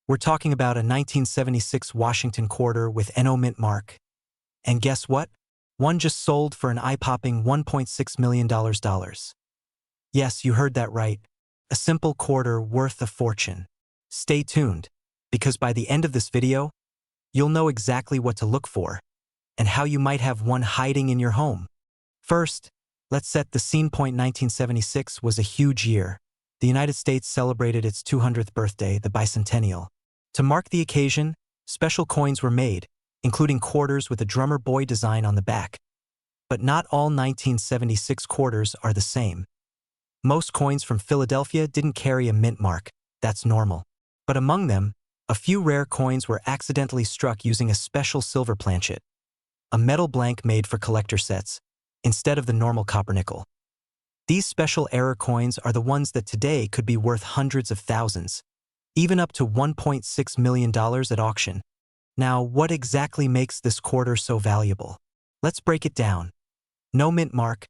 We're talking about a 1976 Washington quarter with NO mint mark. And guess what? One just sold for an eye-popping $1.6 million. Yes, you heard that right. A simple quarter worth a fortune. Stay tuned, because by the end of this video, you'll know exactly what to look for and how you might have one hiding in your home. First, let's set the scene. 1976 was a huge year. The United States celebrated its 200th birthday, the bicentennial. To mark the occasion, special coins were made, including quarters with a drummer boy design on the back. But not all 1976 quarters are the same. Most coins from Philadelphia didn't carry a mint mark. That's normal. But among them, a few rare coins were accidentally struck using a special silver planchet, a metal blank made for collector sets, instead of the normal copper nickel. These special error coins are the ones that today could be worth hundreds of thousands, even up to $1.6 million at auction. Now, what exactly makes this quarter so valuable? Let's break it down. No mint mark.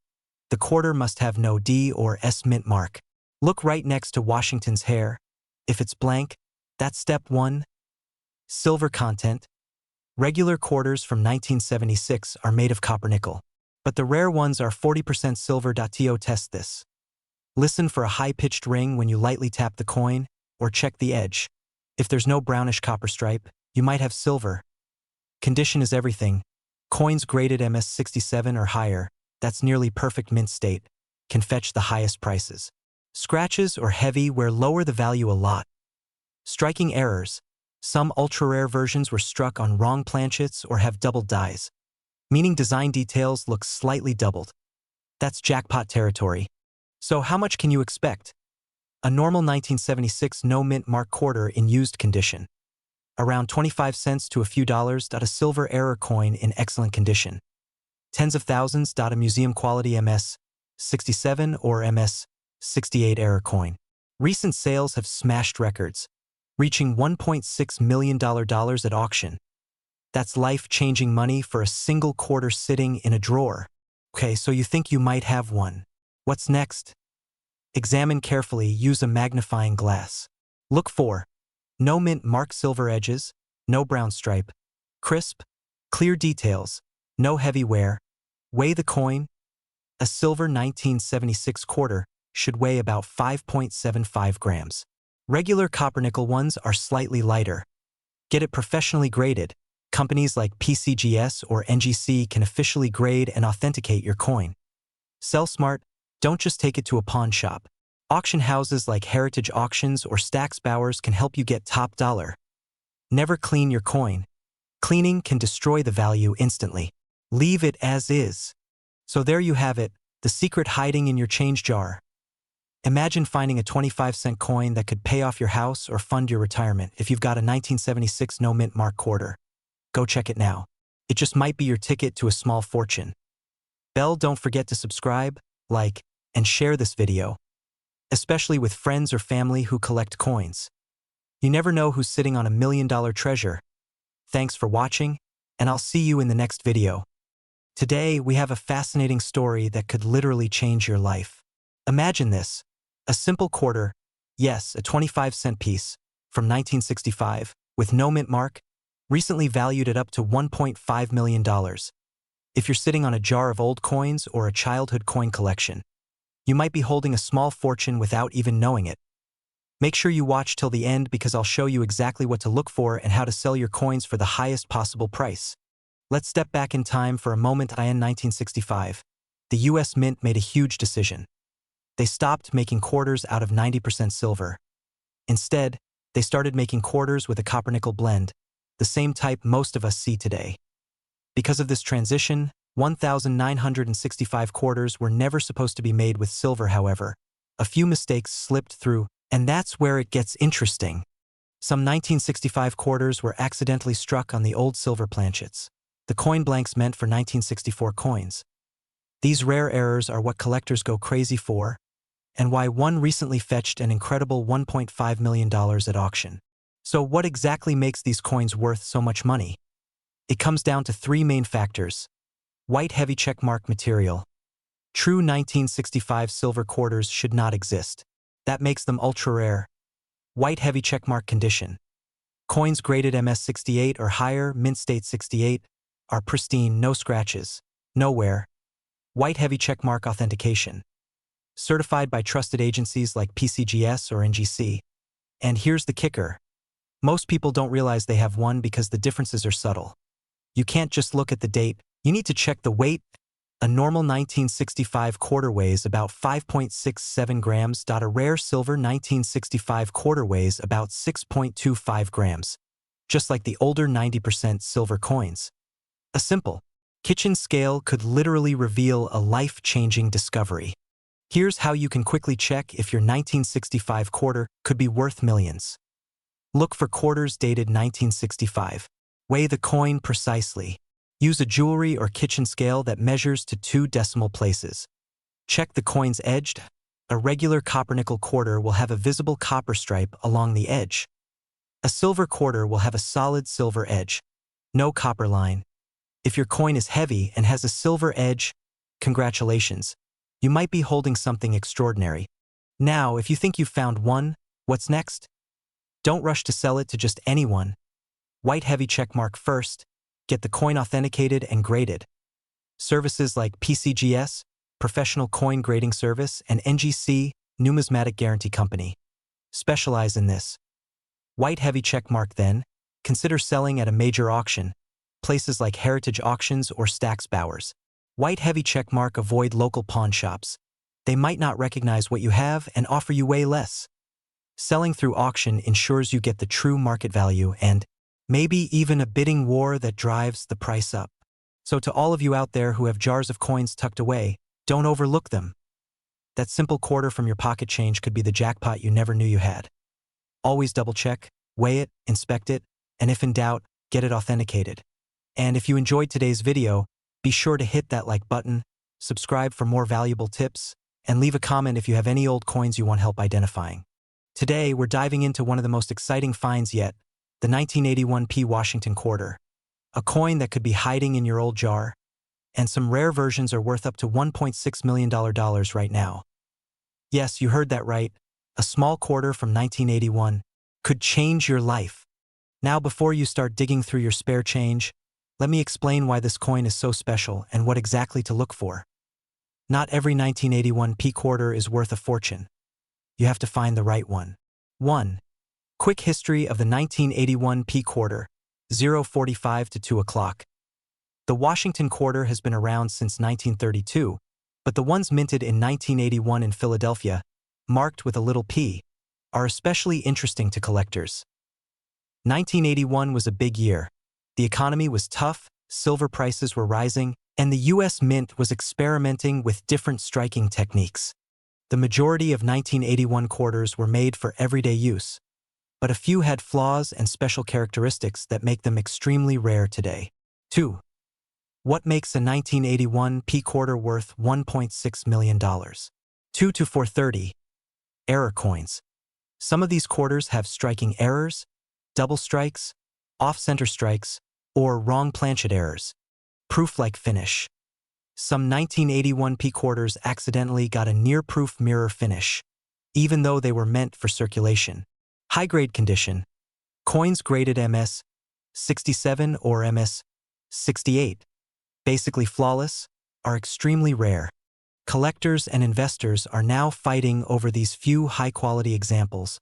The quarter must have no D or S mint mark. Look right next to Washington's hair. If it's blank, that's step 1. Silver content. Regular quarters from 1976 are made of copper nickel, but the rare ones are 40% silver. To test this, listen for a high-pitched ring when you lightly tap the coin, or check the edge. If there's no brownish copper stripe, you might have silver. Condition is everything. Coins graded MS67 or higher, that's nearly perfect mint state, can fetch the highest prices. Scratches or heavy wear lower the value a lot. Striking errors. Some ultra-rare versions were struck on wrong planchets or have doubled dies, meaning design details look slightly doubled. That's jackpot territory. So how much can you expect? A normal 1976 no mint mark quarter in used condition. Around 25 cents to a few dollars. A silver error coin in excellent condition. Tens of thousands. A museum quality MS67 or MS68 error coin. Recent sales have smashed records, reaching $1.6 million at auction. That's life-changing money for a single quarter sitting in a drawer. Okay, so you think you might have one. What's next? Examine carefully, use a magnifying glass. Look for no mint mark silver edges, no brown stripe, crisp, clear details, no heavy wear. Weigh the coin. A silver 1976 quarter should weigh about 5.75 grams. Regular copper nickel ones are slightly lighter. Get it professionally graded. Companies like PCGS or NGC can officially grade and authenticate your coin. Sell smart, don't just take it to a pawn shop. Auction houses like Heritage Auctions or Stack's Bowers can help you get top dollar. Never clean your coin. Cleaning can destroy the value instantly. Leave it as is. So there you have it, the secret hiding in your change jar. Imagine finding a 25-cent coin that could pay off your house or fund your retirement. If you've got a 1976 no mint mark quarter, go check it now. It just might be your ticket to a small fortune. Don't forget to subscribe, like, and share this video, especially with friends or family who collect coins. You never know who's sitting on $1 million treasure. Thanks for watching, and I'll see you in the next video. Today, we have a fascinating story that could literally change your life. Imagine this. A simple quarter, yes, a 25-cent piece, from 1965, with no mint mark, recently valued at up to $1.5 million. If you're sitting on a jar of old coins or a childhood coin collection, you might be holding a small fortune without even knowing it. Make sure you watch till the end because I'll show you exactly what to look for and how to sell your coins for the highest possible price. Let's step back in time for a moment. In 1965, the US Mint made a huge decision. They stopped making quarters out of 90% silver. Instead, they started making quarters with a copper-nickel blend, the same type most of us see today. Because of this transition, 1,965 quarters were never supposed to be made with silver. However, a few mistakes slipped through, and that's where it gets interesting. Some 1965 quarters were accidentally struck on the old silver planchets, the coin blanks meant for 1964 coins. These rare errors are what collectors go crazy for, and why one recently fetched an incredible $1.5 million at auction. So what exactly makes these coins worth so much money? It comes down to 3 main factors. White heavy checkmark material. True 1965 silver quarters should not exist. That makes them ultra-rare. White heavy checkmark condition. Coins graded MS68 or higher, mint state 68, are pristine, no scratches, no wear, white heavy checkmark authentication, certified by trusted agencies like PCGS or NGC. And here's the kicker. Most people don't realize they have one because the differences are subtle. You can't just look at the date, you need to check the weight. A normal 1965 quarter weighs about 5.67 grams. A rare silver 1965 quarter weighs about 6.25 grams, just like the older 90% silver coins. A simple kitchen scale could literally reveal a life-changing discovery. Here's how you can quickly check if your 1965 quarter could be worth millions. Look for quarters dated 1965. Weigh the coin precisely. Use a jewelry or kitchen scale that measures to 2 decimal places. Check the coin's edge. A regular copper-nickel quarter will have a visible copper stripe along the edge. A silver quarter will have a solid silver edge, no copper line. If your coin is heavy and has a silver edge, congratulations, you might be holding something extraordinary. Now, if you think you've found one, what's next? Don't rush to sell it to just anyone. White heavy checkmark first. Get the coin authenticated and graded. Services like PCGS, Professional Coin Grading Service, and NGC, Numismatic Guarantee Company, specialize in this. White heavy checkmark then, consider selling at a major auction, places like Heritage Auctions or Stack's Bowers. White heavy checkmark avoid local pawn shops. They might not recognize what you have and offer you way less. Selling through auction ensures you get the true market value and maybe even a bidding war that drives the price up. So to all of you out there who have jars of coins tucked away, don't overlook them. That simple quarter from your pocket change could be the jackpot you never knew you had. Always double check, weigh it, inspect it, and if in doubt, get it authenticated. And if you enjoyed today's video, be sure to hit that like button, subscribe for more valuable tips, and leave a comment if you have any old coins you want help identifying. Today, we're diving into one of the most exciting finds yet, the 1981 P Washington quarter, a coin that could be hiding in your old jar, and some rare versions are worth up to $1.6 million right now. Yes, you heard that right, a small quarter from 1981 could change your life. Now before you start digging through your spare change, let me explain why this coin is so special and what exactly to look for. Not every 1981 P quarter is worth a fortune. You have to find the right one. 1. Quick history of the 1981 P quarter, 0:45 to 2 o'clock. The Washington quarter has been around since 1932, but the ones minted in 1981 in Philadelphia, marked with a little p, are especially interesting to collectors. 1981 was a big year. The economy was tough, silver prices were rising, and the U.S. Mint was experimenting with different striking techniques. The majority of 1981 quarters were made for everyday use, but a few had flaws and special characteristics that make them extremely rare today. 2. What makes a 1981 P quarter worth $1.6 million? 2 to 430. Error coins. Some of these quarters have striking errors, double strikes, off-center strikes, or wrong planchet errors. Proof-like finish. Some 1981 P quarters accidentally got a near-proof mirror finish, even though they were meant for circulation. High-grade condition. Coins graded MS 67 or MS 68, basically flawless, are extremely rare. Collectors and investors are now fighting over these few high-quality examples,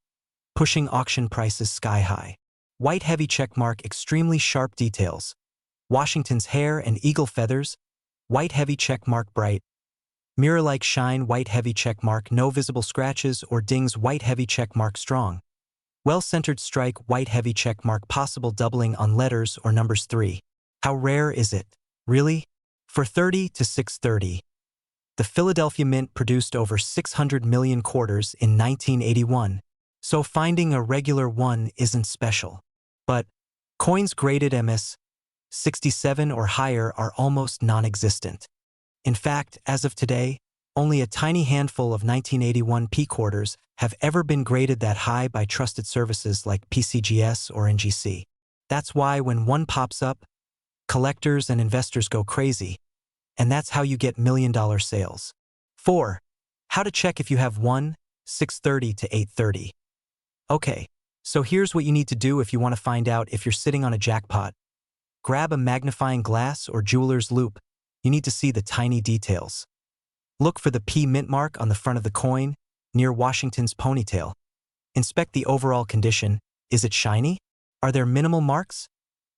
pushing auction prices sky-high. White heavy checkmark extremely sharp details. Washington's hair and eagle feathers, white heavy checkmark bright. Mirror-like shine, white heavy checkmark no visible scratches or dings, white heavy checkmark strong. Well-centered strike, white heavy checkmark possible doubling on letters or numbers 3. How rare is it? Really? For 30 to 630. The Philadelphia Mint produced over 600 million quarters in 1981, so finding a regular one isn't special. But coins graded MS 67 or higher are almost non-existent. In fact, as of today, only a tiny handful of 1981 P quarters have ever been graded that high by trusted services like PCGS or NGC. That's why when one pops up, collectors and investors go crazy, and that's how you get million-dollar sales. 4. How to check if you have one, 630 to 830. Okay, So here's what you need to do if you want to find out if you're sitting on a jackpot. Grab a magnifying glass or jeweler's loupe. You need to see the tiny details. Look for the P mint mark on the front of the coin, near Washington's ponytail. Inspect the overall condition. Is it shiny? Are there minimal marks?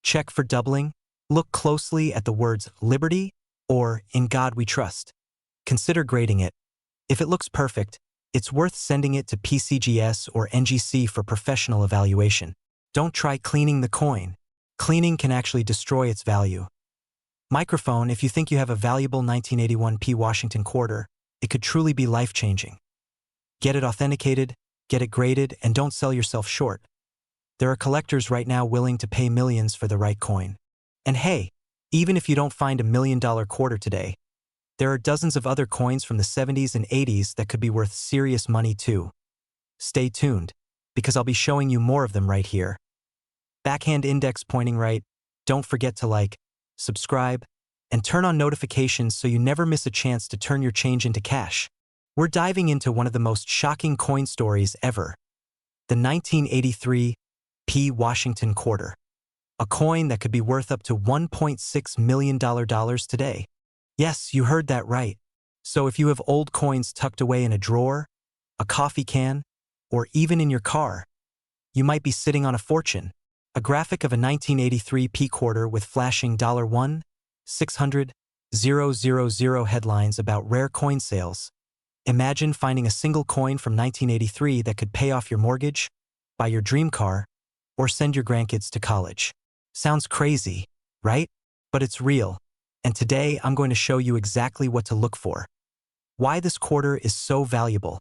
Check for doubling. Look closely at the words Liberty or In God We Trust. Consider grading it. If it looks perfect, it's worth sending it to PCGS or NGC for professional evaluation. Don't try cleaning the coin. Cleaning can actually destroy its value. Microphone, if you think you have a valuable 1981 P Washington quarter, it could truly be life-changing. Get it authenticated, get it graded, and don't sell yourself short. There are collectors right now willing to pay millions for the right coin. And hey, even if you don't find $1 million quarter today, there are dozens of other coins from the 70s and 80s that could be worth serious money too. Stay tuned, because I'll be showing you more of them right here. Backhand index pointing right. Don't forget to like, subscribe, and turn on notifications so you never miss a chance to turn your change into cash. We're diving into one of the most shocking coin stories ever. The 1983 P Washington quarter. A coin that could be worth up to $1.6 million today. Yes, you heard that right. So if you have old coins tucked away in a drawer, a coffee can, or even in your car, you might be sitting on a fortune. A graphic of a 1983 P quarter with flashing $1, 600, 000 headlines about rare coin sales. Imagine finding a single coin from 1983 that could pay off your mortgage, buy your dream car, or send your grandkids to college. Sounds crazy, right? But it's real. And today I'm going to show you exactly what to look for, why this quarter is so valuable,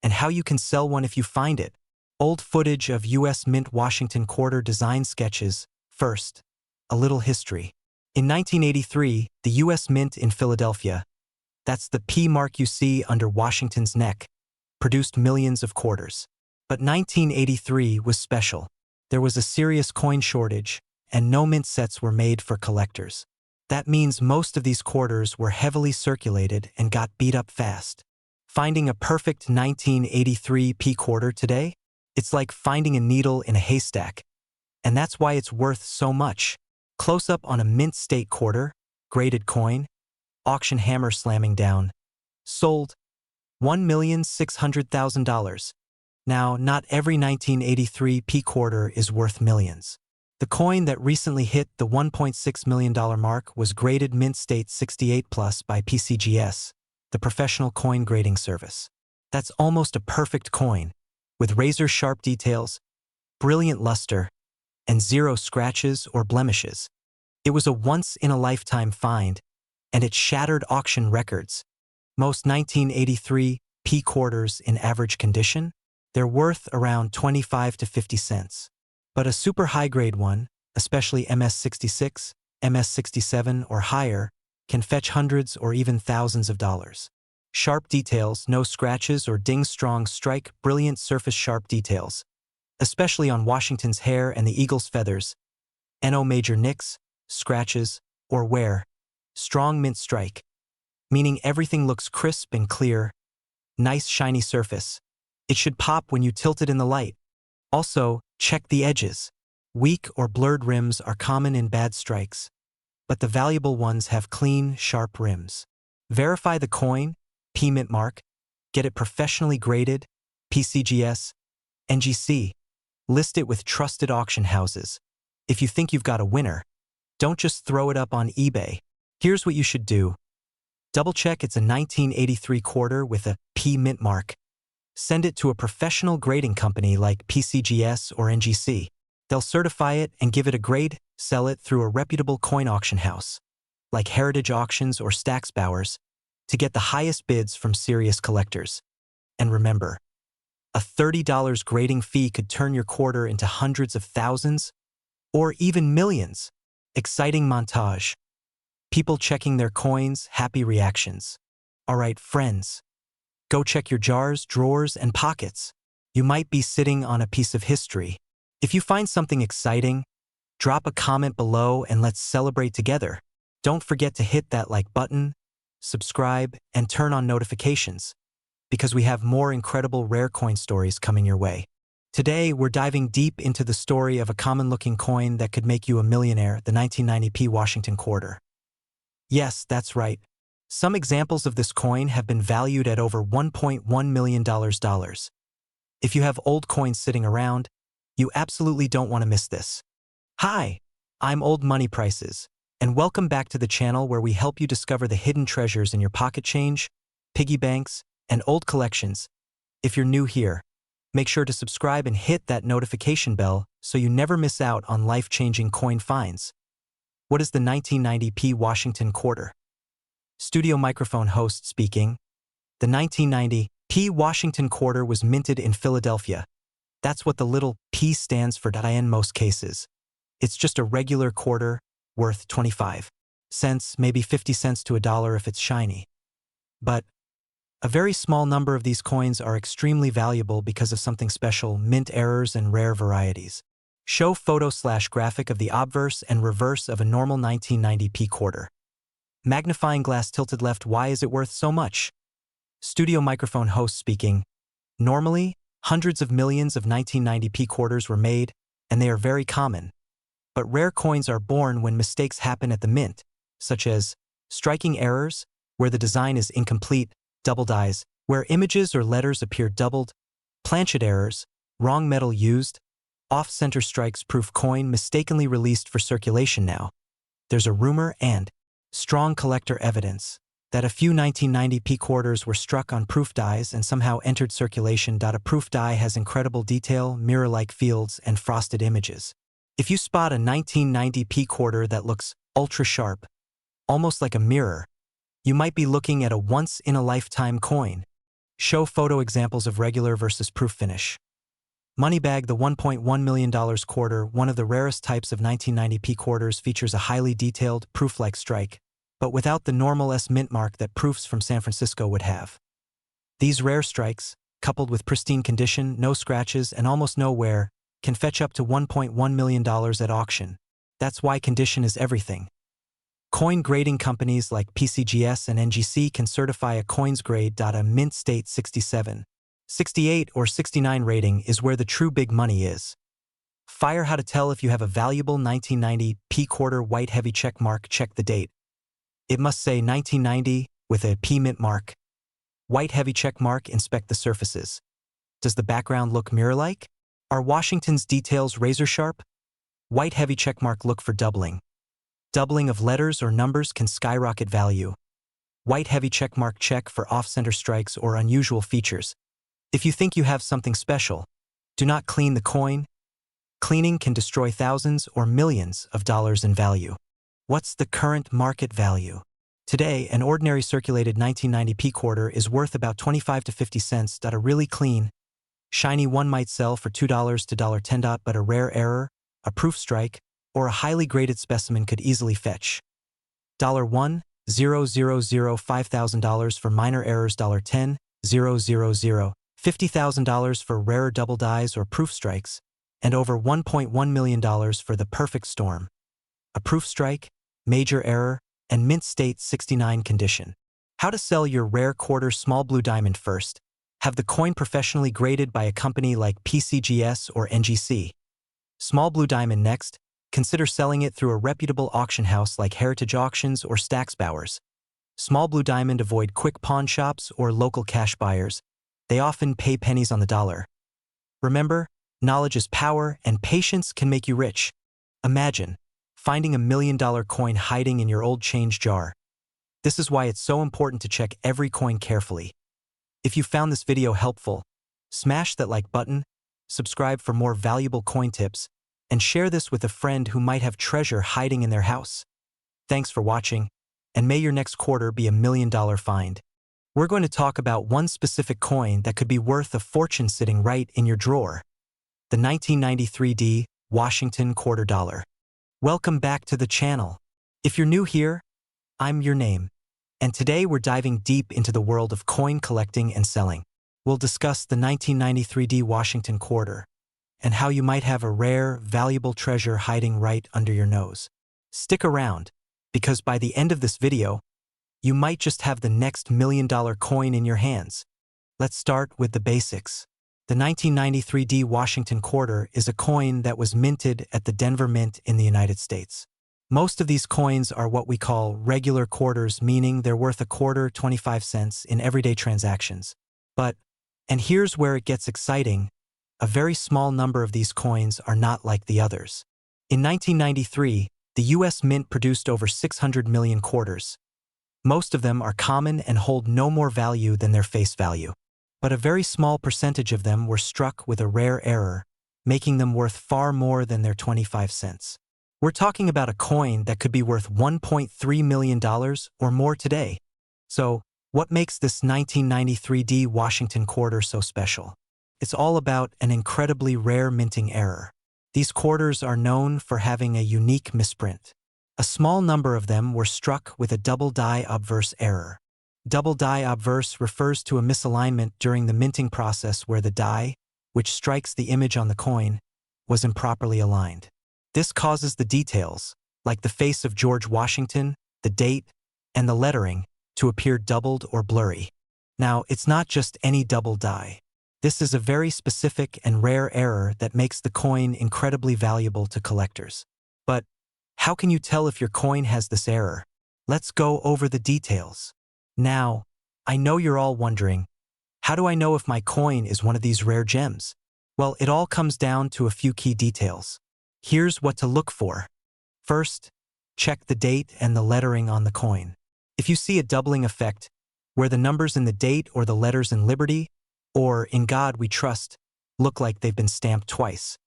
and how you can sell one if you find it. Old footage of U.S. Mint Washington quarter design sketches. First, a little history. In 1983, the U.S. Mint in Philadelphia, that's the P mark you see under Washington's neck, produced millions of quarters. But 1983 was special. There was a serious coin shortage, and no mint sets were made for collectors. That means most of these quarters were heavily circulated and got beat up fast. Finding a perfect 1983 P quarter today? It's like finding a needle in a haystack. And that's why it's worth so much. Close up on a mint state quarter, graded coin, auction hammer slamming down. Sold $1,600,000. Now, not every 1983 P quarter is worth millions. The coin that recently hit the $1.6 million mark was graded Mint State 68 Plus by PCGS, the professional coin grading service. That's almost a perfect coin, with razor-sharp details, brilliant luster, and zero scratches or blemishes. It was a once-in-a-lifetime find, and it shattered auction records. Most 1983 P quarters in average condition, they're worth around 25 to 50 cents. But a super high-grade one, especially MS-66, MS-67 or higher, can fetch hundreds or even thousands of dollars. Sharp details, no scratches or dings, strong strike, brilliant surface-sharp details, especially on Washington's hair and the eagle's feathers. No major nicks, scratches, or wear. Strong mint strike, meaning everything looks crisp and clear. Nice shiny surface. It should pop when you tilt it in the light. Also, check the edges. Weak or blurred rims are common in bad strikes, but the valuable ones have clean, sharp rims. Verify the coin, P mint mark, get it professionally graded, PCGS, NGC. List it with trusted auction houses. If you think you've got a winner, don't just throw it up on eBay. Here's what you should do. Double-check it's a 1983 quarter with a P mint mark. Send it to a professional grading company like PCGS or NGC. They'll certify it and give it a grade, sell it through a reputable coin auction house, like Heritage Auctions or Stack's Bowers, to get the highest bids from serious collectors. And remember, a $30 grading fee could turn your quarter into hundreds of thousands or even millions. Exciting montage. People checking their coins, happy reactions. All right, friends, go check your jars, drawers, and pockets. You might be sitting on a piece of history. If you find something exciting, drop a comment below and let's celebrate together. Don't forget to hit that like button, subscribe, and turn on notifications, because we have more incredible rare coin stories coming your way. Today, we're diving deep into the story of a common-looking coin that could make you a millionaire, the 1990p Washington Quarter. Yes, that's right. Some examples of this coin have been valued at over $1.1 million. If you have old coins sitting around, you absolutely don't want to miss this. Hi, I'm Old Money Prices, and welcome back to the channel where we help you discover the hidden treasures in your pocket change, piggy banks, and old collections. If you're new here, make sure to subscribe and hit that notification bell so you never miss out on life-changing coin finds. What is the 1990p Washington Quarter? Studio microphone host speaking. The 1990p Washington Quarter was minted in Philadelphia. That's what the little p stands for in most cases. It's just a regular quarter worth 25 cents, maybe 50 cents to $1 if it's shiny. But a very small number of these coins are extremely valuable because of something special: mint errors and rare varieties. Show photo/graphic of the obverse and reverse of a normal 1990p quarter. Magnifying glass tilted left. Why is it worth so much? Studio microphone host speaking. Normally, hundreds of millions of 1990p quarters were made, and they are very common. But rare coins are born when mistakes happen at the mint, such as striking errors, where the design is incomplete, double dies, where images or letters appear doubled, planchet errors, wrong metal used, off-center strikes. Proof coin mistakenly released for circulation. Now, there's a rumor and strong collector evidence that a few 1990p quarters were struck on proof dies and somehow entered circulation. A proof die has incredible detail, mirror-like fields, and frosted images. If you spot a 1990p quarter that looks ultra-sharp, almost like a mirror, you might be looking at a once-in-a-lifetime coin. Show photo examples of regular versus proof finish. Moneybag. The $1.1 million quarter, one of the rarest types of 1990p quarters, features a highly detailed, proof-like strike, but without the normal S mint mark that proofs from San Francisco would have. These rare strikes, coupled with pristine condition, no scratches, and almost no wear, can fetch up to $1.1 million at auction. That's why condition is everything. Coin grading companies like PCGS and NGC can certify a coin's grade. A mint state 67, 68, or 69 rating is where the true big money is. Fire. How to tell if you have a valuable 1990p quarter. White heavy check mark. Check the date. It must say 1990 with a P mint mark. White heavy check mark. Inspect the surfaces. Does the background look mirror-like? Are Washington's details razor sharp? White heavy check mark. Look for doubling. Doubling of letters or numbers can skyrocket value. White heavy check mark. Check for off-center strikes or unusual features. If you think you have something special, do not clean the coin. Cleaning can destroy thousands or millions of dollars in value. What's the current market value? Today, an ordinary circulated 1990p quarter is worth about 25 to 50 cents. A really clean, shiny one might sell for $2 to $10, but a rare error, a proof strike, or a highly graded specimen could easily fetch $1,000, $5,000 for minor errors, $10,000, $50,000 for rarer double dies or proof strikes, and over $1.1 million for the perfect storm: a proof strike, major error, and mint state 69 condition. How to sell your rare quarter. Small blue diamond. First, have the coin professionally graded by a company like PCGS or NGC. Small blue diamond. Next, consider selling it through a reputable auction house like Heritage Auctions or Stack's Bowers. Small blue diamond. Avoid quick pawn shops or local cash buyers. They often pay pennies on the dollar. Remember, knowledge is power, and patience can make you rich. Imagine finding $1 million coin hiding in your old change jar. This is why it's so important to check every coin carefully. If you found this video helpful, smash that like button, subscribe for more valuable coin tips, and share this with a friend who might have treasure hiding in their house. Thanks for watching, and may your next quarter be $1 million find. We're going to talk about one specific coin that could be worth a fortune sitting right in your drawer: the 1993D Washington Quarter Dollar. Welcome back to the channel. If you're new here, I'm your name, and today we're diving deep into the world of coin collecting and selling. We'll discuss the 1993D Washington Quarter and how you might have a rare, valuable treasure hiding right under your nose. Stick around, because by the end of this video, you might just have the next $1 million coin in your hands. Let's start with the basics. The 1993 D Washington quarter is a coin that was minted at the Denver Mint in the United States. Most of these coins are what we call regular quarters, meaning they're worth a quarter 25 cents in everyday transactions. But, and here's where it gets exciting, a very small number of these coins are not like the others. In 1993, the U.S. Mint produced over 600 million quarters. Most of them are common and hold no more value than their face value. But a very small percentage of them were struck with a rare error, making them worth far more than their 25 cents. We're talking about a coin that could be worth $1.3 million or more today. So, what makes this 1993 D Washington quarter so special? It's all about an incredibly rare minting error. These quarters are known for having a unique misprint. A small number of them were struck with a double die obverse error. Double die obverse refers to a misalignment during the minting process where the die, which strikes the image on the coin, was improperly aligned. This causes the details, like the face of George Washington, the date, and the lettering, to appear doubled or blurry. Now, it's not just any double die. This is a very specific and rare error that makes the coin incredibly valuable to collectors. But how can you tell if your coin has this error? Let's go over the details. Now, I know you're all wondering, how do I know if my coin is one of these rare gems? Well, it all comes down to a few key details. Here's what to look for. First, check the date and the lettering on the coin. If you see a doubling effect, where the numbers in the date or the letters in Liberty, or In God We Trust, look like they've been stamped twice,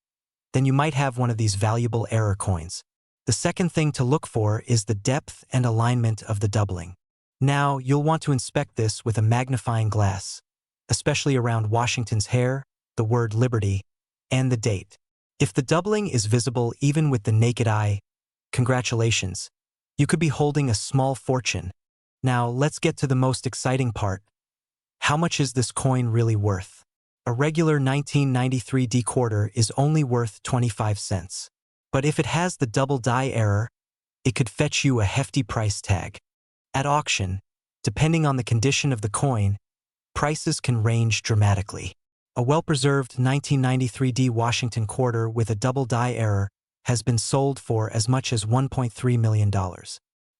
then you might have one of these valuable error coins. The second thing to look for is the depth and alignment of the doubling. Now, you'll want to inspect this with a magnifying glass, especially around Washington's hair, the word Liberty, and the date. If the doubling is visible even with the naked eye, congratulations, you could be holding a small fortune. Now, let's get to the most exciting part. How much is this coin really worth? A regular 1993 D quarter is only worth 25 cents. But if it has the double die error, it could fetch you a hefty price tag. At auction, depending on the condition of the coin, prices can range dramatically. A well-preserved 1993 D Washington quarter with a double die error has been sold for as much as $1.3 million.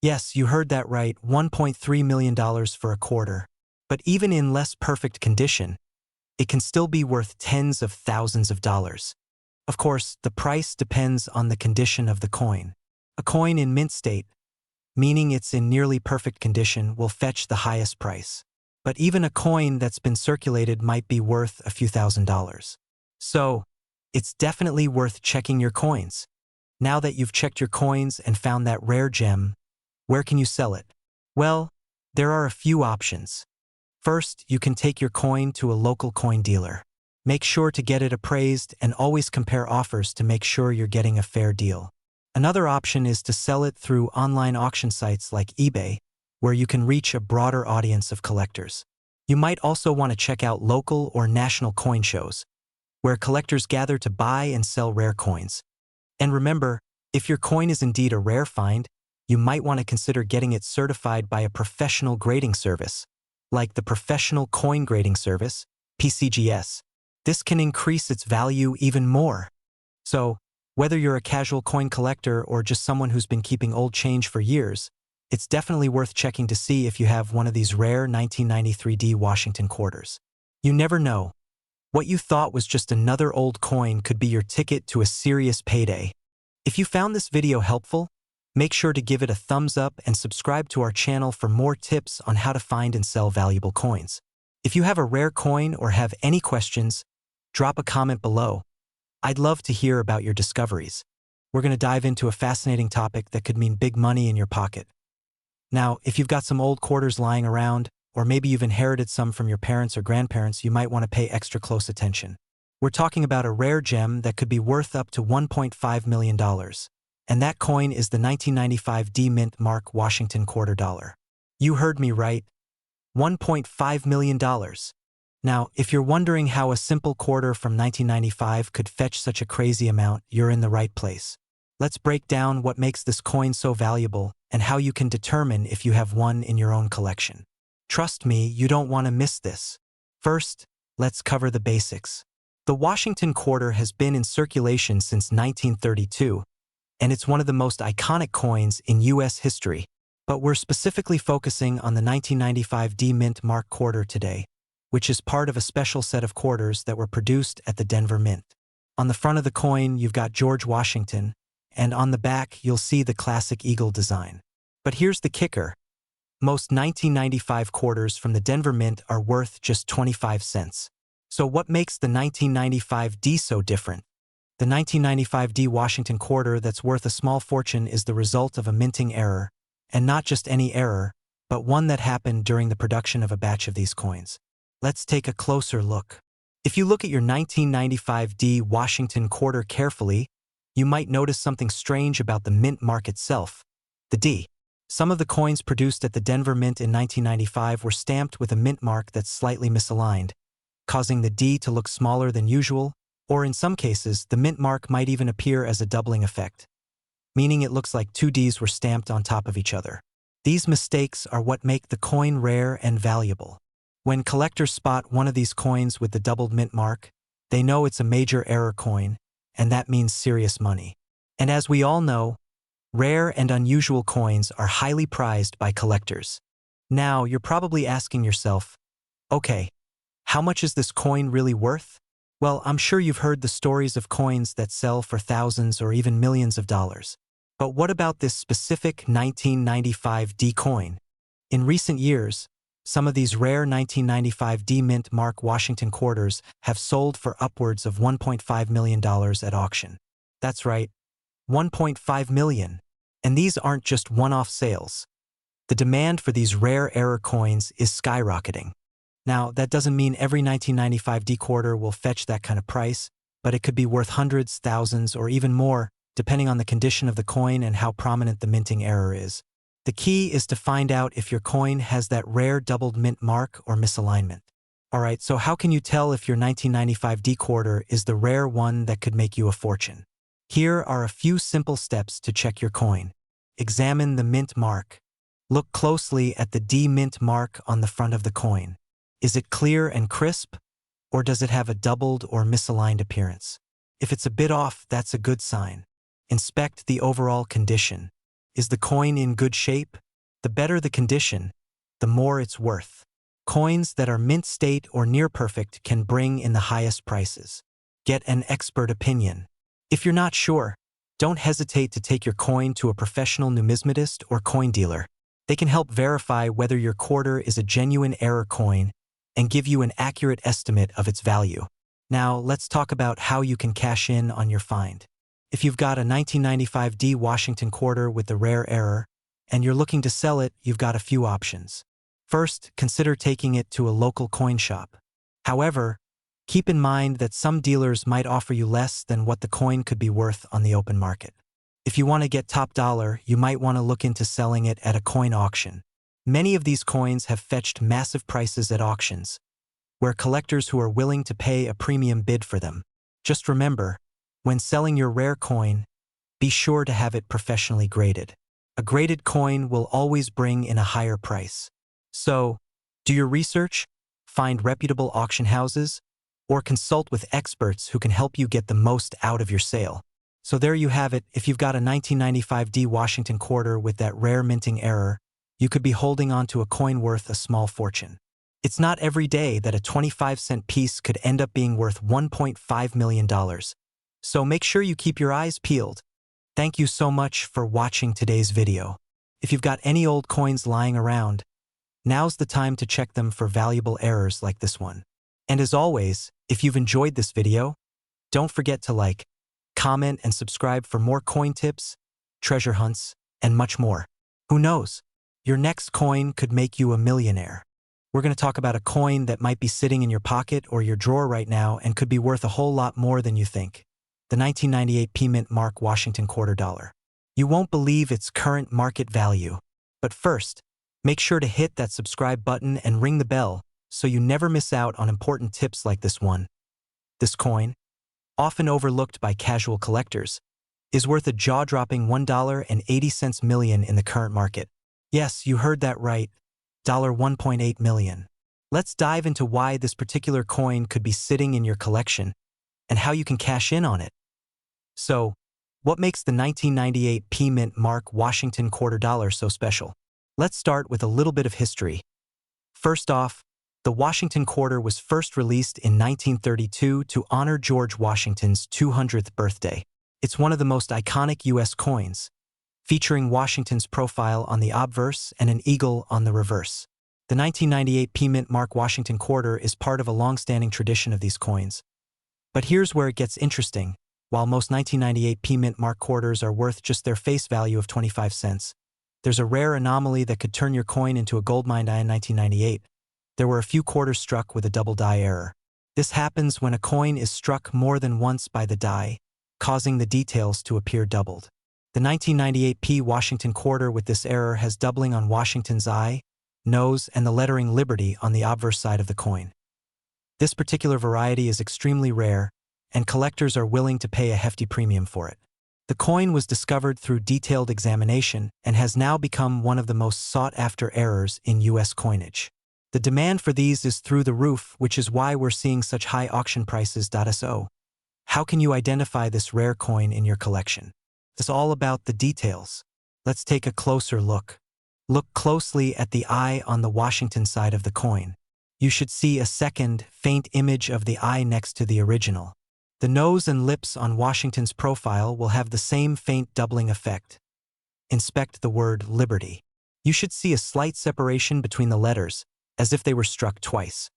Yes, you heard that right, $1.3 million for a quarter. But even in less perfect condition, it can still be worth tens of thousands of dollars. Of course, the price depends on the condition of the coin. A coin in mint state, meaning it's in nearly perfect condition, will fetch the highest price. But even a coin that's been circulated might be worth a few $1,000s. So, it's definitely worth checking your coins. Now that you've checked your coins and found that rare gem, where can you sell it? Well, there are a few options. First, you can take your coin to a local coin dealer. Make sure to get it appraised and always compare offers to make sure you're getting a fair deal. Another option is to sell it through online auction sites like eBay, where you can reach a broader audience of collectors. You might also want to check out local or national coin shows, where collectors gather to buy and sell rare coins. And remember, if your coin is indeed a rare find, you might want to consider getting it certified by a professional grading service, like the Professional Coin Grading Service, PCGS. This can increase its value even more. So, whether you're a casual coin collector or just someone who's been keeping old change for years, it's definitely worth checking to see if you have one of these rare 1993 D Washington quarters. You never know. What you thought was just another old coin could be your ticket to a serious payday. If you found this video helpful, make sure to give it a thumbs up and subscribe to our channel for more tips on how to find and sell valuable coins. If you have a rare coin or have any questions, drop a comment below. I'd love to hear about your discoveries. We're going to dive into a fascinating topic that could mean big money in your pocket. Now, if you've got some old quarters lying around, or maybe you've inherited some from your parents or grandparents, you might want to pay extra close attention. We're talking about a rare gem that could be worth up to $1.5 million. And that coin is the 1995 D Mint Mark Washington quarter dollar. You heard me right. $1.5 million. Now, if you're wondering how a simple quarter from 1995 could fetch such a crazy amount, you're in the right place. Let's break down what makes this coin so valuable and how you can determine if you have one in your own collection. Trust me, you don't want to miss this. First, let's cover the basics. The Washington quarter has been in circulation since 1932, and it's one of the most iconic coins in U.S. history. But we're specifically focusing on the 1995 D Mint Mark quarter today, which is part of a special set of quarters that were produced at the Denver Mint. On the front of the coin, you've got George Washington, and on the back, you'll see the classic eagle design. But here's the kicker. Most 1995 quarters from the Denver Mint are worth just 25 cents. So what makes the 1995 D so different? The 1995 D Washington quarter that's worth a small fortune is the result of a minting error, and not just any error, but one that happened during the production of a batch of these coins. Let's take a closer look. If you look at your 1995 D Washington quarter carefully, you might notice something strange about the mint mark itself. The D. Some of the coins produced at the Denver Mint in 1995 were stamped with a mint mark that's slightly misaligned, causing the D to look smaller than usual, or in some cases, the mint mark might even appear as a doubling effect, meaning it looks like two Ds were stamped on top of each other. These mistakes are what make the coin rare and valuable. When collectors spot one of these coins with the doubled mint mark, they know it's a major error coin, and that means serious money. And as we all know, rare and unusual coins are highly prized by collectors. Now, you're probably asking yourself, okay, how much is this coin really worth? Well, I'm sure you've heard the stories of coins that sell for thousands or even millions of dollars. But what about this specific 1995 D coin? In recent years, some of these rare 1995 D Mint Mark Washington quarters have sold for upwards of $1.5 million at auction. That's right, $1.5 million. And these aren't just one-off sales. The demand for these rare error coins is skyrocketing. Now, that doesn't mean every 1995 D quarter will fetch that kind of price, but it could be worth hundreds, thousands, or even more, depending on the condition of the coin and how prominent the minting error is. The key is to find out if your coin has that rare doubled mint mark or misalignment. Alright, so how can you tell if your 1995 D quarter is the rare one that could make you a fortune? Here are a few simple steps to check your coin. Examine the mint mark. Look closely at the D mint mark on the front of the coin. Is it clear and crisp, or does it have a doubled or misaligned appearance? If it's a bit off, that's a good sign. Inspect the overall condition. Is the coin in good shape? The better the condition, the more it's worth. Coins that are mint state or near perfect can bring in the highest prices. Get an expert opinion. If you're not sure, don't hesitate to take your coin to a professional numismatist or coin dealer. They can help verify whether your quarter is a genuine error coin and give you an accurate estimate of its value. Now, let's talk about how you can cash in on your find. If you've got a 1995 D Washington quarter with the rare error, and you're looking to sell it, you've got a few options. First, consider taking it to a local coin shop. However, keep in mind that some dealers might offer you less than what the coin could be worth on the open market. If you want to get top dollar, you might want to look into selling it at a coin auction. Many of these coins have fetched massive prices at auctions, where collectors who are willing to pay a premium bid for them. Just remember, when selling your rare coin, be sure to have it professionally graded. A graded coin will always bring in a higher price. So, do your research, find reputable auction houses, or consult with experts who can help you get the most out of your sale. So there you have it. If you've got a 1995 D Washington quarter with that rare minting error, you could be holding on to a coin worth a small fortune. It's not every day that a 25-cent piece could end up being worth $1.5 million. So make sure you keep your eyes peeled. Thank you so much for watching today's video. If you've got any old coins lying around, now's the time to check them for valuable errors like this one. And as always, if you've enjoyed this video, don't forget to like, comment, and subscribe for more coin tips, treasure hunts, and much more. Who knows? Your next coin could make you a millionaire. We're going to talk about a coin that might be sitting in your pocket or your drawer right now and could be worth a whole lot more than you think. The 1998 P Mint Mark Washington quarter dollar. You won't believe its current market value. But first, make sure to hit that subscribe button and ring the bell so you never miss out on important tips like this one. This coin, often overlooked by casual collectors, is worth a jaw-dropping $1.80 million in the current market. Yes, you heard that right, $1.8 million. Let's dive into why this particular coin could be sitting in your collection and how you can cash in on it. So, what makes the 1998 P Mint Mark Washington quarter dollar so special? Let's start with a little bit of history. First off, the Washington quarter was first released in 1932 to honor George Washington's 200th birthday. It's one of the most iconic U.S. coins, featuring Washington's profile on the obverse and an eagle on the reverse. The 1998 P Mint Mark Washington quarter is part of a long-standing tradition of these coins. But here's where it gets interesting. While most 1998 P Mint Mark quarters are worth just their face value of 25 cents, there's a rare anomaly that could turn your coin into a goldmine die in 1998. There were a few quarters struck with a double die error. This happens when a coin is struck more than once by the die, causing the details to appear doubled. The 1998 P Washington quarter with this error has doubling on Washington's eye, nose, and the lettering Liberty on the obverse side of the coin. This particular variety is extremely rare, and collectors are willing to pay a hefty premium for it. The coin was discovered through detailed examination and has now become one of the most sought-after errors in U.S. coinage. The demand for these is through the roof, which is why we're seeing such high auction prices. So, how can you identify this rare coin in your collection? It's all about the details. Let's take a closer look. Look closely at the eye on the Washington side of the coin. You should see a second, faint image of the eye next to the original. The nose and lips on Washington's profile will have the same faint doubling effect. Inspect the word Liberty. You should see a slight separation between the letters, as if they were struck twice.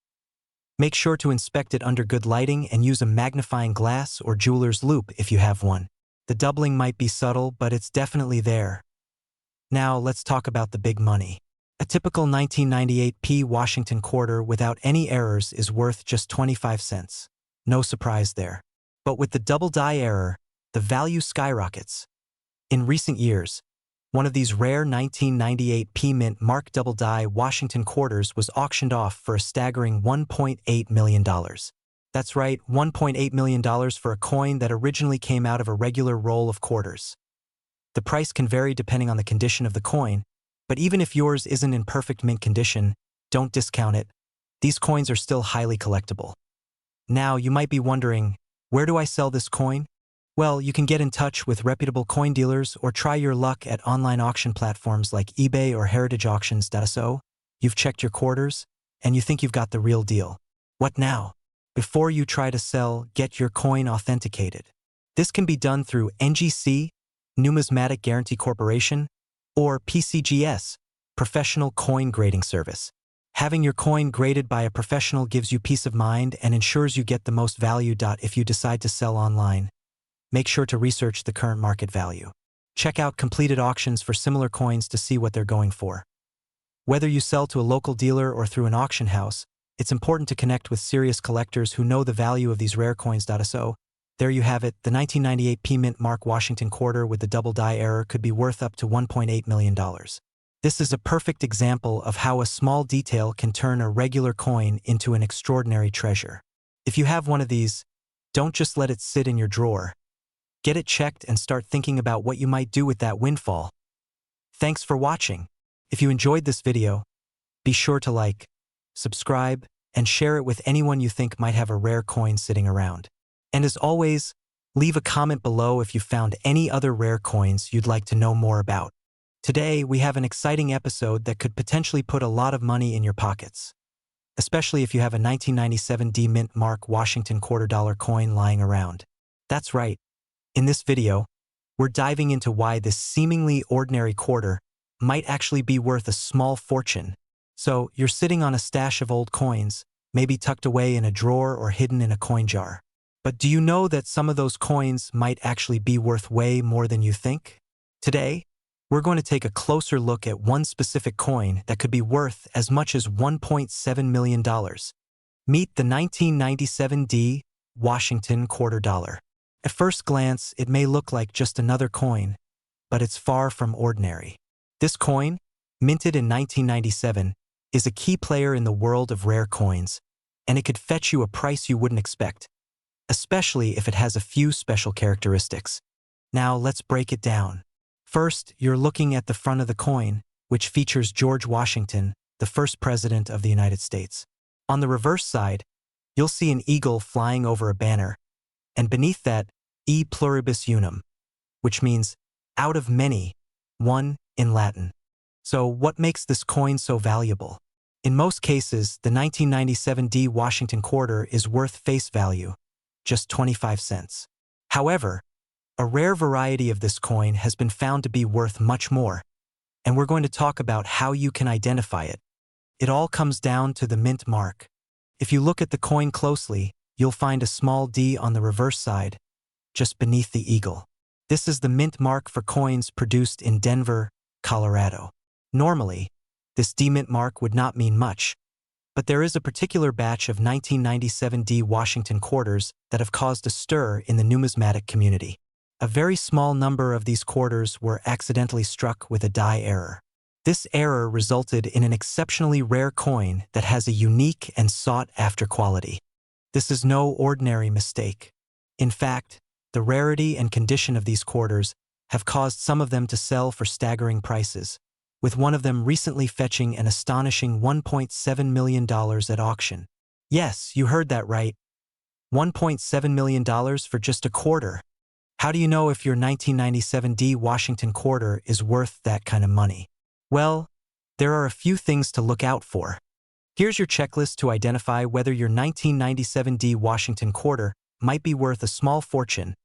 Make sure to inspect it under good lighting and use a magnifying glass or jeweler's loupe if you have one. The doubling might be subtle, but it's definitely there. Now let's talk about the big money. A typical 1998 P Washington quarter without any errors is worth just 25 cents. No surprise there. But with the double die error, the value skyrockets. In recent years, one of these rare 1998 P Mint Mark double die Washington quarters was auctioned off for a staggering $1.8 million. That's right, $1.8 million for a coin that originally came out of a regular roll of quarters. The price can vary depending on the condition of the coin, but even if yours isn't in perfect mint condition, don't discount it. These coins are still highly collectible. Now, you might be wondering, where do I sell this coin? Well, you can get in touch with reputable coin dealers or try your luck at online auction platforms like eBay or Heritage Auctions. So, you've checked your quarters, and you think you've got the real deal. What now? Before you try to sell, get your coin authenticated. This can be done through NGC, Numismatic Guarantee Corporation, or PCGS, Professional Coin Grading Service. Having your coin graded by a professional gives you peace of mind and ensures you get the most value. If you decide to sell online, make sure to research the current market value. Check out completed auctions for similar coins to see what they're going for. Whether you sell to a local dealer or through an auction house, it's important to connect with serious collectors who know the value of these rare coins. So, there you have it, the 1998 P Mint Mark Washington quarter with the double die error could be worth up to $1.8 million. This is a perfect example of how a small detail can turn a regular coin into an extraordinary treasure. If you have one of these, don't just let it sit in your drawer. Get it checked and start thinking about what you might do with that windfall. Thanks for watching. If you enjoyed this video, be sure to like, subscribe, and share it with anyone you think might have a rare coin sitting around. And as always, leave a comment below if you found any other rare coins you'd like to know more about. Today, we have an exciting episode that could potentially put a lot of money in your pockets, especially if you have a 1997 D Mint Mark Washington quarter dollar coin lying around. That's right. In this video, we're diving into why this seemingly ordinary quarter might actually be worth a small fortune. So, you're sitting on a stash of old coins, maybe tucked away in a drawer or hidden in a coin jar. But do you know that some of those coins might actually be worth way more than you think? Today, we're going to take a closer look at one specific coin that could be worth as much as $1.7 million. Meet the 1997 D Washington quarter dollar. At first glance, it may look like just another coin, but it's far from ordinary. This coin, minted in 1997, is a key player in the world of rare coins, and it could fetch you a price you wouldn't expect, especially if it has a few special characteristics. Now let's break it down. First, you're looking at the front of the coin, which features George Washington, the first president of the United States. On the reverse side, you'll see an eagle flying over a banner, And beneath that, e pluribus unum, which means out of many, one in Latin. So what makes this coin so valuable? In most cases, the 1997 D Washington quarter is worth face value, just 25 cents. However, a rare variety of this coin has been found to be worth much more, and we're going to talk about how you can identify it. It all comes down to the mint mark. If you look at the coin closely, you'll find a small D on the reverse side, just beneath the eagle. This is the mint mark for coins produced in Denver, Colorado. Normally, this D mint mark would not mean much, but there is a particular batch of 1997 D Washington quarters that have caused a stir in the numismatic community. A very small number of these quarters were accidentally struck with a die error. This error resulted in an exceptionally rare coin that has a unique and sought-after quality. This is no ordinary mistake. In fact, the rarity and condition of these quarters have caused some of them to sell for staggering prices, with one of them recently fetching an astonishing $1.7 million at auction. Yes, you heard that right. $1.7 million for just a quarter. How do you know if your 1997 D Washington quarter is worth that kind of money? Well, there are a few things to look out for. Here's your checklist to identify whether your 1997 D Washington quarter might be worth a small fortune.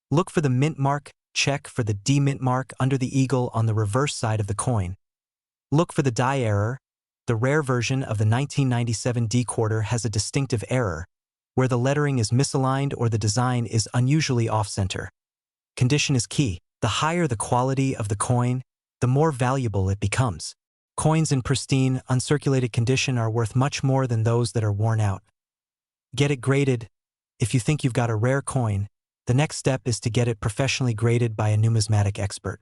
Look for the mint mark, check for the D mint mark under the eagle on the reverse side of the coin. Look for the die error. The rare version of the 1997 D quarter has a distinctive error, where the lettering is misaligned or the design is unusually off-center. Condition is key. The higher the quality of the coin, the more valuable it becomes. Coins in pristine, uncirculated condition are worth much more than those that are worn out. Get it graded. If you think you've got a rare coin, the next step is to get it professionally graded by a numismatic expert.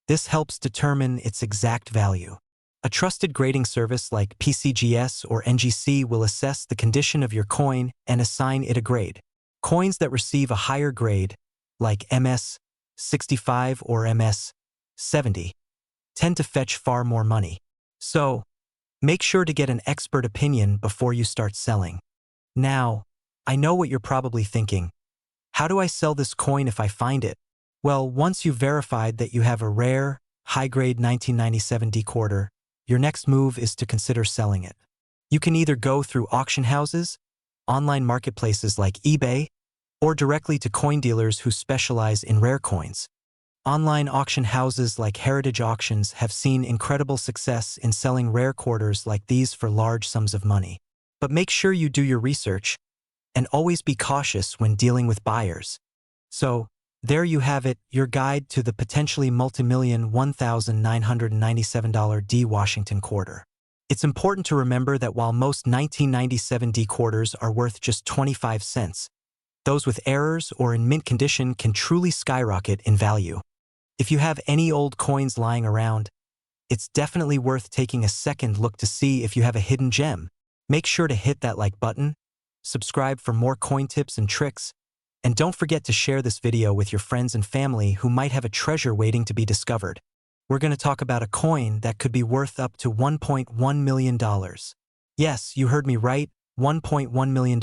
This helps determine its exact value. A trusted grading service like PCGS or NGC will assess the condition of your coin and assign it a grade. Coins that receive a higher grade, like MS 65 or MS 70, tend to fetch far more money. So, make sure to get an expert opinion before you start selling. Now, I know what you're probably thinking. How do I sell this coin if I find it? Well, once you've verified that you have a rare, high-grade 1997 D quarter, your next move is to consider selling it. You can either go through auction houses, online marketplaces like eBay, or directly to coin dealers who specialize in rare coins. Online auction houses like Heritage Auctions have seen incredible success in selling rare quarters like these for large sums of money. But make sure you do your research, and always be cautious when dealing with buyers. So, there you have it, your guide to the potentially multi-million $1,997 D Washington quarter. It's important to remember that while most 1997 D quarters are worth just 25 cents, those with errors or in mint condition can truly skyrocket in value. If you have any old coins lying around, it's definitely worth taking a second look to see if you have a hidden gem. Make sure to hit that like button, subscribe for more coin tips and tricks, and don't forget to share this video with your friends and family who might have a treasure waiting to be discovered. We're going to talk about a coin that could be worth up to $1.1 million. Yes, you heard me right, $1.1 million.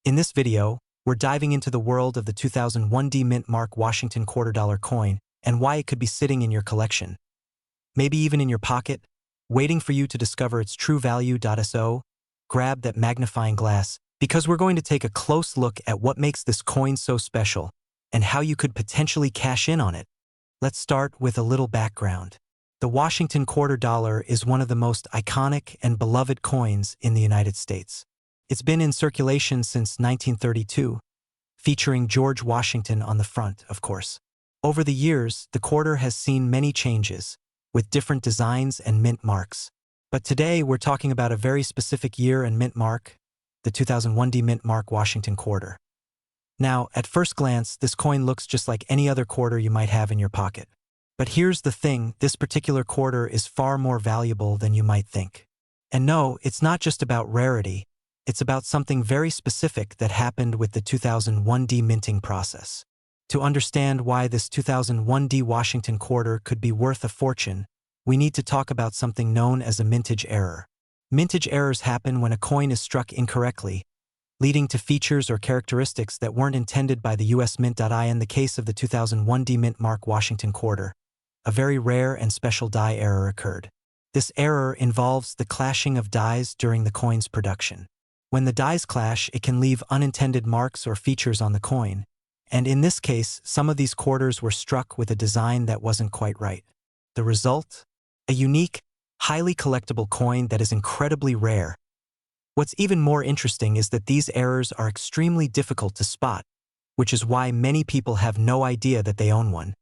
In this video, we're diving into the world of the 2001 D Mint Mark Washington $quarter coin and why it could be sitting in your collection. Maybe even in your pocket, waiting for you to discover its true value. So, grab that magnifying glass, because we're going to take a close look at what makes this coin so special and how you could potentially cash in on it. Let's start with a little background. The Washington $quarter is one of the most iconic and beloved coins in the United States. It's been in circulation since 1932, featuring George Washington on the front, of course. Over the years, the quarter has seen many changes, with different designs and mint marks. But today, we're talking about a very specific year and mint mark, the 2001 D Mint Mark Washington quarter. Now, at first glance, this coin looks just like any other quarter you might have in your pocket. But here's the thing, this particular quarter is far more valuable than you might think. And no, it's not just about rarity. It's about something very specific that happened with the 2001 D minting process. To understand why this 2001 D Washington quarter could be worth a fortune, we need to talk about something known as a mintage error. Mintage errors happen when a coin is struck incorrectly, leading to features or characteristics that weren't intended by the US Mint. In the case of the 2001 D Mint Mark Washington quarter, a very rare and special die error occurred. This error involves the clashing of dies during the coin's production. When the dies clash, it can leave unintended marks or features on the coin, and in this case, some of these quarters were struck with a design that wasn't quite right. The result? A unique, highly collectible coin that is incredibly rare. What's even more interesting is that these errors are extremely difficult to spot, which is why many people have no idea that they own one.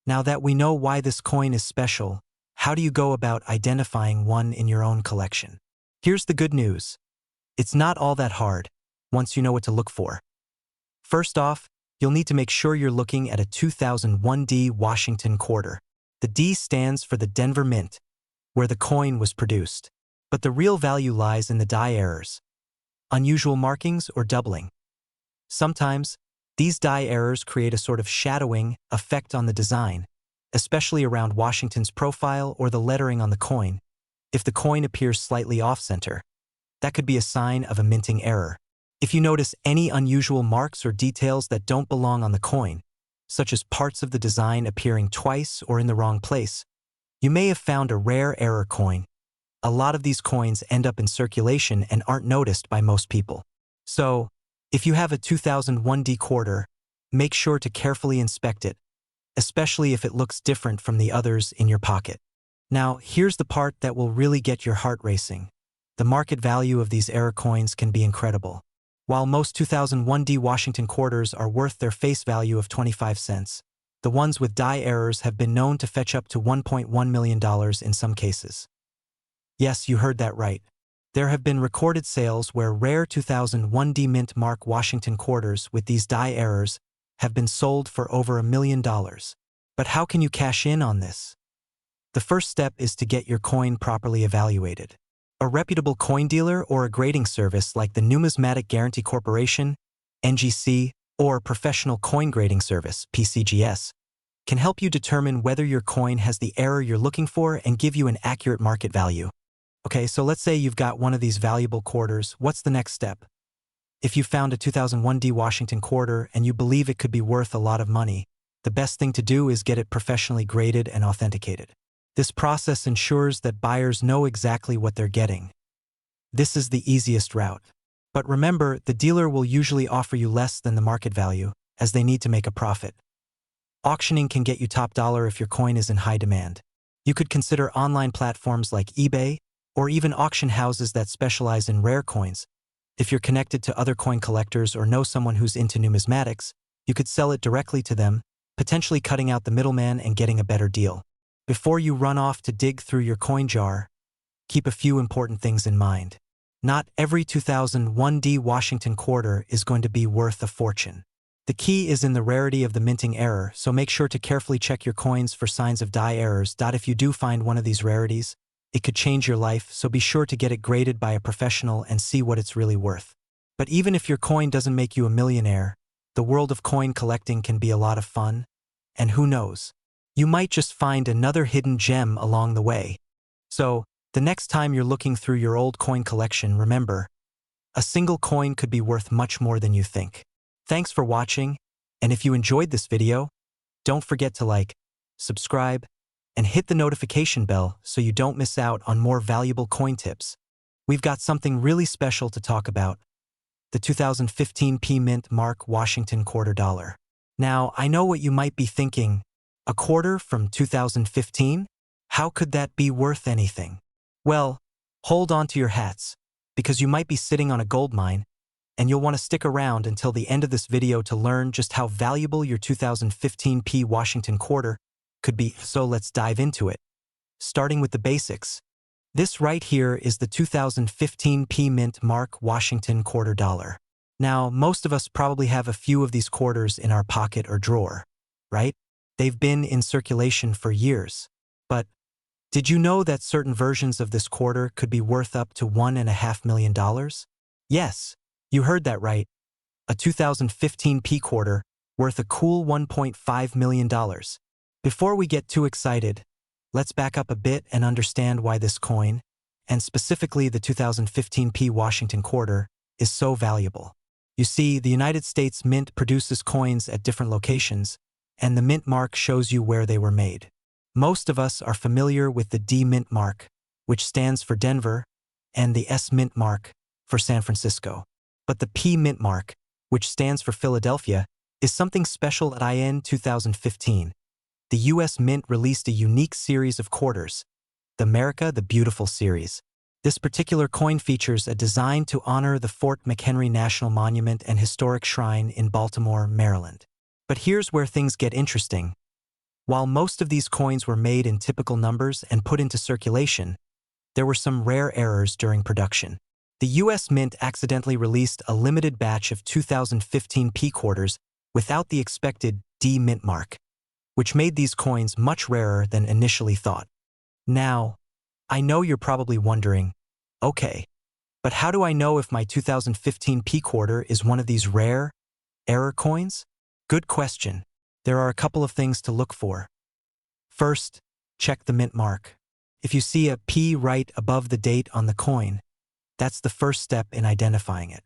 Now that we know why this coin is special, how do you go about identifying one in your own collection? Here's the good news. It's not all that hard, once you know what to look for. First off, you'll need to make sure you're looking at a 2001 D Washington quarter. The D stands for the Denver Mint, where the coin was produced. But the real value lies in the die errors, unusual markings or doubling. Sometimes, these die errors create a sort of shadowing effect on the design, especially around Washington's profile or the lettering on the coin. If the coin appears slightly off-center, that could be a sign of a minting error. If you notice any unusual marks or details that don't belong on the coin, such as parts of the design appearing twice or in the wrong place, you may have found a rare error coin. A lot of these coins end up in circulation and aren't noticed by most people. So, if you have a 2001 D quarter, make sure to carefully inspect it, especially if it looks different from the others in your pocket. Now, here's the part that will really get your heart racing. The market value of these error coins can be incredible. While most 2001 D Washington quarters are worth their face value of 25 cents, the ones with die errors have been known to fetch up to $1.1 million in some cases. Yes, you heard that right. There have been recorded sales where rare 2001 D Mint Mark Washington quarters with these die errors have been sold for over $1 million. But how can you cash in on this? The first step is to get your coin properly evaluated. A reputable coin dealer or a grading service like the Numismatic Guarantee Corporation, NGC, or Professional Coin Grading Service, PCGS, can help you determine whether your coin has the error you're looking for and give you an accurate market value. Okay, so let's say you've got one of these valuable quarters. What's the next step? If you found a 2001 D Washington quarter and you believe it could be worth a lot of money, the best thing to do is get it professionally graded and authenticated. This process ensures that buyers know exactly what they're getting. This is the easiest route. But remember, the dealer will usually offer you less than the market value, as they need to make a profit. Auctioning can get you top dollar if your coin is in high demand. You could consider online platforms like eBay, or even auction houses that specialize in rare coins. If you're connected to other coin collectors or know someone who's into numismatics, you could sell it directly to them, potentially cutting out the middleman and getting a better deal. Before you run off to dig through your coin jar, keep a few important things in mind. Not every 2001 D Washington quarter is going to be worth a fortune. The key is in the rarity of the minting error, so make sure to carefully check your coins for signs of die errors. If you do find one of these rarities, it could change your life, so be sure to get it graded by a professional and see what it's really worth. But even if your coin doesn't make you a millionaire, the world of coin collecting can be a lot of fun, and who knows? You might just find another hidden gem along the way. So, the next time you're looking through your old coin collection, remember, a single coin could be worth much more than you think. Thanks for watching, and if you enjoyed this video, don't forget to like, subscribe, and hit the notification bell so you don't miss out on more valuable coin tips. We've got something really special to talk about, the 2015 P Mint Mark Washington quarter dollar. Now, I know what you might be thinking, a quarter from 2015? How could that be worth anything? Well, hold on to your hats, because you might be sitting on a gold mine, and you'll want to stick around until the end of this video to learn just how valuable your 2015 P Washington quarter could be. So let's dive into it. Starting with the basics. This right here is the 2015 P Mint Mark Washington quarter dollar. Now, most of us probably have a few of these quarters in our pocket or drawer, right? They've been in circulation for years. But did you know that certain versions of this quarter could be worth up to $1.5 million? Yes, you heard that right. A 2015 P quarter worth a cool $1.5 million. Before we get too excited, let's back up a bit and understand why this coin, and specifically the 2015 P Washington quarter, is so valuable. You see, the United States Mint produces coins at different locations, and the mint mark shows you where they were made. Most of us are familiar with the D Mint mark, which stands for Denver, and the S Mint mark for San Francisco. But the P Mint mark, which stands for Philadelphia, is something special at IN 2015. The U.S. Mint released a unique series of quarters, the America the Beautiful series. This particular coin features a design to honor the Fort McHenry National Monument and Historic Shrine in Baltimore, Maryland. But here's where things get interesting. While most of these coins were made in typical numbers and put into circulation, there were some rare errors during production. The U.S. Mint accidentally released a limited batch of 2015 P quarters without the expected D Mint mark, which made these coins much rarer than initially thought. Now, I know you're probably wondering, okay, but how do I know if my 2015 P quarter is one of these rare error coins? Good question. There are a couple of things to look for. First, check the mint mark. If you see a P right above the date on the coin, that's the first step in identifying it.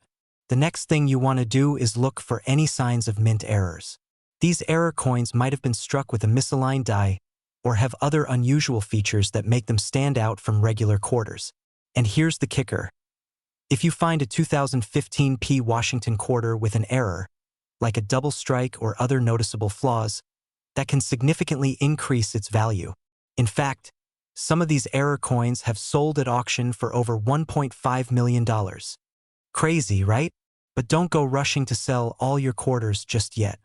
The next thing you want to do is look for any signs of mint errors. These error coins might have been struck with a misaligned die or have other unusual features that make them stand out from regular quarters. And here's the kicker. If you find a 2015 P Washington quarter with an error, like a double strike or other noticeable flaws, that can significantly increase its value. In fact, some of these error coins have sold at auction for over $1.5 million. Crazy, right? But don't go rushing to sell all your quarters just yet.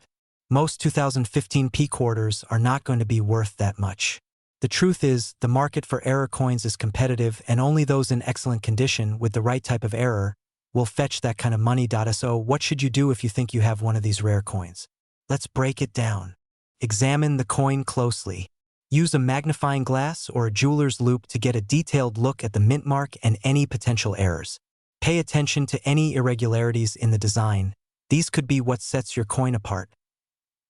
Most 2015 P quarters are not going to be worth that much. The truth is, the market for error coins is competitive, and only those in excellent condition with the right type of error will fetch that kind of money. So what should you do if you think you have one of these rare coins? Let's break it down. Examine the coin closely. Use a magnifying glass or a jeweler's loupe to get a detailed look at the mint mark and any potential errors. Pay attention to any irregularities in the design. These could be what sets your coin apart.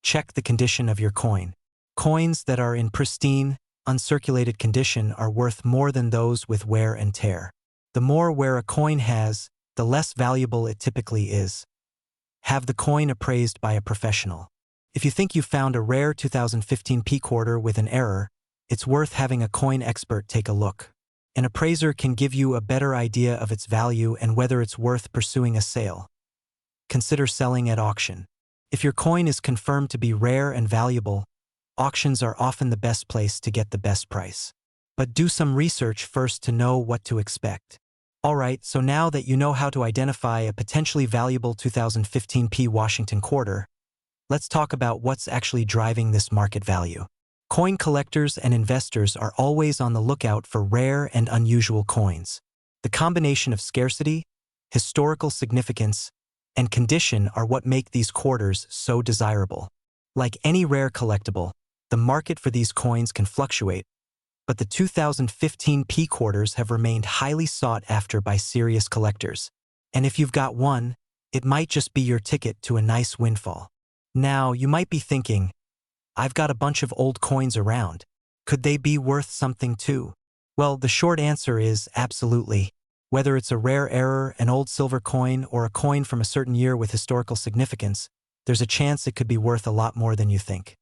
Check the condition of your coin. Coins that are in pristine, uncirculated condition are worth more than those with wear and tear. The more wear a coin has, the less valuable it typically is. Have the coin appraised by a professional. If you think you found a rare 2015 P quarter with an error, it's worth having a coin expert take a look. An appraiser can give you a better idea of its value and whether it's worth pursuing a sale. Consider selling at auction. If your coin is confirmed to be rare and valuable, auctions are often the best place to get the best price. But do some research first to know what to expect. Alright, so now that you know how to identify a potentially valuable 2015 P Washington quarter, let's talk about what's actually driving this market value. Coin collectors and investors are always on the lookout for rare and unusual coins. The combination of scarcity, historical significance, and condition are what make these quarters so desirable. Like any rare collectible, the market for these coins can fluctuate, but the 2015 P quarters have remained highly sought after by serious collectors. And if you've got one, it might just be your ticket to a nice windfall. Now, you might be thinking, I've got a bunch of old coins around. Could they be worth something too? Well, the short answer is absolutely. Whether it's a rare error, an old silver coin, or a coin from a certain year with historical significance, there's a chance it could be worth a lot more than you think.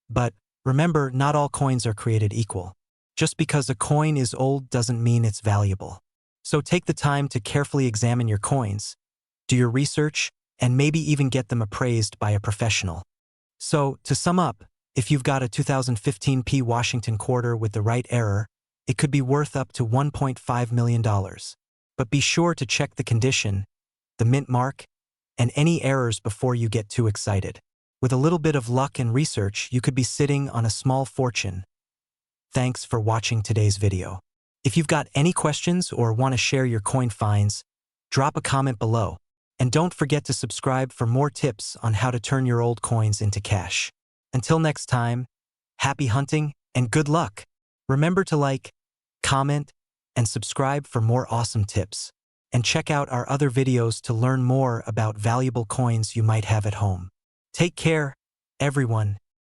But remember, not all coins are created equal. Just because a coin is old doesn't mean it's valuable. So take the time to carefully examine your coins, do your research, and maybe even get them appraised by a professional. So, to sum up, if you've got a 2015 P Washington quarter with the right error, it could be worth up to $1.5 million. But be sure to check the condition, the mint mark, and any errors before you get too excited. With a little bit of luck and research, you could be sitting on a small fortune. Thanks for watching today's video. If you've got any questions or want to share your coin finds, drop a comment below. And don't forget to subscribe for more tips on how to turn your old coins into cash. Until next time, happy hunting and good luck. Remember to like, comment, and subscribe for more awesome tips. And check out our other videos to learn more about valuable coins you might have at home. Take care, everyone.